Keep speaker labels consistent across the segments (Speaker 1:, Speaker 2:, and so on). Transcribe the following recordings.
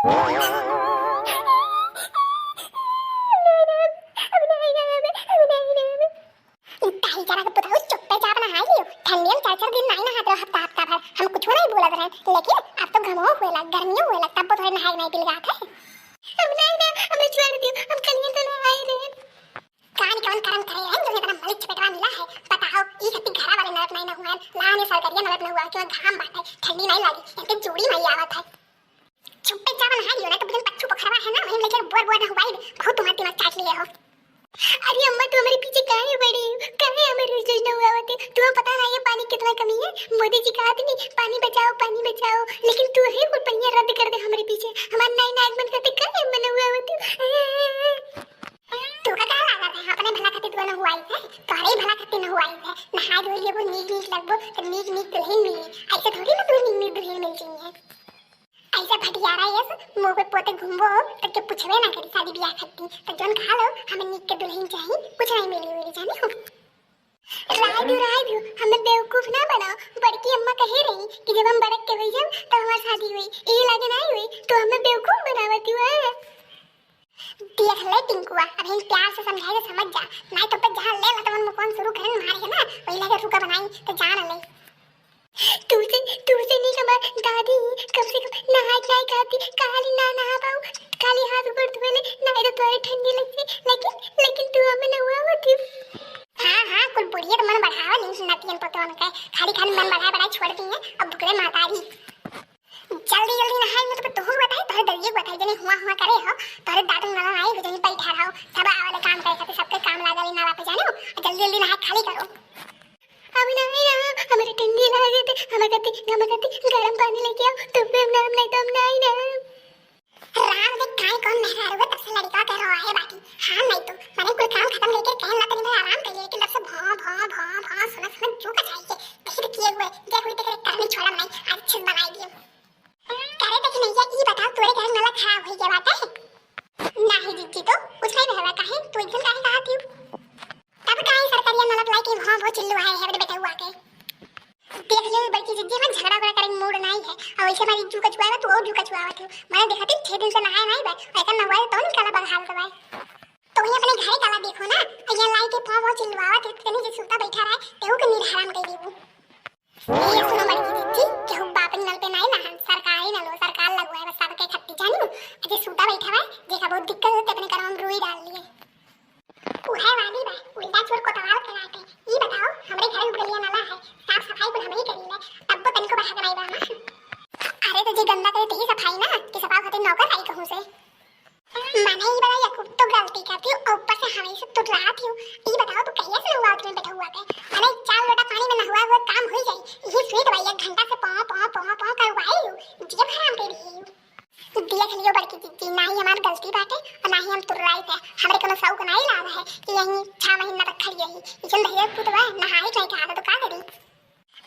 Speaker 1: हम कुछ नहीं बोला रहे, लेकिन अब तो घमो हुए लग गर्मियों हुए लग तब तो थोड़े नहाए नहीं पिल रहा था। हम नहीं ना हमें छोड़ दियो, हम कल तो नहाए रहे। कान कौन करम करे हैं जो इतना मलिक चपेटवा मिला है। बताओ ई सती घरा वाले नरक नहीं ना हुआ, लाने साल करिया नरक ना हुआ, क्यों घाम बाटे ठंडी नहीं लगी, इनके जोड़ी नहीं आवत है। चुप्पे चावल नहा लियो ना तो बिन पच्चू पोखरवा है ना, वहीं लेकर बोर बोर ना हुआ, बहुत तुम्हारे दिमाग चाट लिए हो। अरे अम्मा तू हमारे पीछे काहे पड़ी हो, काहे हमें रोज रोज ना हुआ होते, तुम्हें पता है ये पानी कितना कमी है। मोदी जी कहा थी नहीं पानी बचाओ, लेकिन तू ही वो पहिया रद्द कर दे हमारे पीछे, हमारा नई नागमन करते काहे मना हुआ होते। तू का लगा है अपने भला खातिर तू ना हुआ है, तोरे भला खातिर ना हुआ है। नहा धो लियो वो नीक लगबो तो नीक दुल्हन मिली, ऐसे थोड़ी ना तू नीक दुल्हन मिल चाहिए। ऐसा भटियारा है मुंह पे पोते घूमबो तो के पूछबे ना करी शादी ब्याह करती तो जोन खा लो, हमें नीक के दुल्हन चाहिए, कुछ नहीं मिली हुई जाने हो। राय दू हमें बेवकूफ ना बनाओ। बड़की अम्मा कहे रही कि जब हम बड़क के हुई जब तो हमारी शादी हुई, ये लगे नहीं हुई तो हमें बेवकूफ बनावती है। देख ले टिंकुआ, अब हम प्यार से समझाए तो समझ जा, नहीं तो पर जहां ले ला तो मन मुकन शुरू करें मारे है ना, वही लगे रुका बनाई तो जान ले। तुझसे नहीं कमा दादी, कम से कम नहा क्या खाती, काली ना नहा पाऊं, काली हाथ ऊपर धोले नहीं तो तुम्हारी ठंडी लगती, लेकिन तू हमें ना हुआ होती। हाँ कुल बुढ़िया तो मन बढ़ावा नहीं सुनाती है पतो उनका, खाली मन बढ़ा छोड़ दी है। अब भुकड़े मातारी जल्दी नहाए मत तो हो बताए तोरे दरिए बताई जने हुआ करे हो, तोरे दादू ना आए हो जने बैठा रहो, सब वाले काम करे खाते सबके काम लागल ना वापस जानो, जल्दी नहाए खाली करो। अब नहीं ना हमारे ठंडी लगे थे, हमें कहती गरम पानी लेके आओ तो फिर नाम नहीं तो हम नहीं ना। राम देख काय कौन मेहरा रुआ तब से लड़का कह रहा है बाकी, हाँ नहीं तो मैंने कोई काम खत्म लेके कहन ला तो मैं आराम कर लेकिन तब से भौ सुना जो का चाहिए देखिए किए हुए जे हुई तेरे करने छोड़ा नहीं, अच्छे बनाई दियो करे देख नहीं ये बताओ तोरे घर नला खराब हो गया बात है। नहीं जीजी तो कुछ नहीं रहवा काहे तू एकदम काहे कहा थी तब काहे सरकारिया नला लाई कि हां वो चिल्लू है बेटा हुआ के देख ले बड़की जीजी में झगड़ा करे मूड नहीं है, और वैसे मेरी जू कचुआ है तो और जू कचुआ है तू मैंने देखा थी 6 दिन से नहाए नहीं बे ऐसा ना हुआ तो निकाला बहाल दवाई तो ये अपने घरे काला देखो ना, ये लाई के पाव चिल्लवावा थे तने जे सुता बैठा रहा तेहू के नीर हराम कर देबू। ये सुनो बड़की जीजी के हम बाप नल पे नहीं नहान, सरकारी नल हो सरकार लगवा है बस सबके खट्टी जानी जे सुता बैठा है देखा बहुत दिक्कत होते अपने करम रुई डाल लिए उहे वाली बा उल्टा छोड़ कोतवाल कराते। ये बताओ हमरे घर में बढ़िया नला है, साफ सफाई को हम ही करी ले तब तो तनको बढ़ा कराई बा ना। अरे तो जे गंदा करे तही सफाई ना कि सफाई खातिर नौकर आई कहूं से माने ये बड़ा याकूब तो गलती करती हूं और ऊपर से हमेशा तो रात हूं। ये बताओ तू कहिए से हुआ में बैठा हुआ के अरे 4 लोटा पानी में नहाया हुआ काम हो जाए, ये फिर भाई 1 घंटा से पौ करवाई हूं जीव हराम कर दी हूं। देख लियो बड़की जीजी ना ही हमारी गलती बाटे और ना ही हम तुर्राई थे, हमरे कोनो सौ को नहीं लाभ है कि यही 6 महीना तक खड़ी रही इचन धैर्य पुतवा नहाए नहीं कहा तो का करी।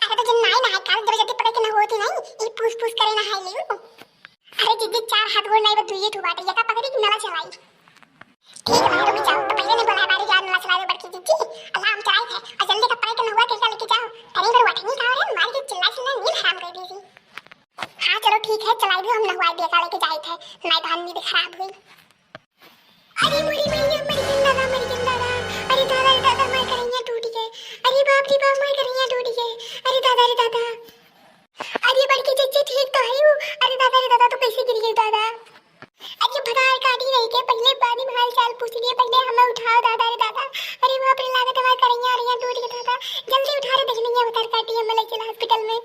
Speaker 1: अरे तो जन नहीं नहाए काल जब जल्दी पड़े के न होती नहीं ये पूछ करे नहाए लियो। अरे जीजी 4 हाथ गोड़ नहीं बस दुइये ठू बाटे यका पकड़ी कि नला चलाई ठीक है रुक जाओ तो पहले नहीं बोला बारी यार नला चलाई बड़की जीजी अल्लाह हम चलाई थे और जल्दी कपड़े के न हुआ कैसा लेके जाओ कहीं पर वठनी का रे मार के चिल्ला नींद हराम कर दी थी। हाँ चलो ठीक है चलाई भी हम नहवाई बेका लेके जाए थे नहीं तो नींद खराब हुई। अरे मेरी जिंदा अरे दादा मैं करिया टूट गए, अरे बाप रे बाप मैं करिया टूट गए, अरे दादा अरे बड़की जीजी ठीक तो है अरे दादा तो कैसे गिर गई दादा। अरे भगार काटी नहीं के पहले पानी में हाल चाल पूछ लिए पहले हमें उठाओ दादा अरे बाप रे लागत हमारे करिया टूट गए दादा जल्दी उठा रे देखनी है उतार काटी हमें ले चला हॉस्पिटल में।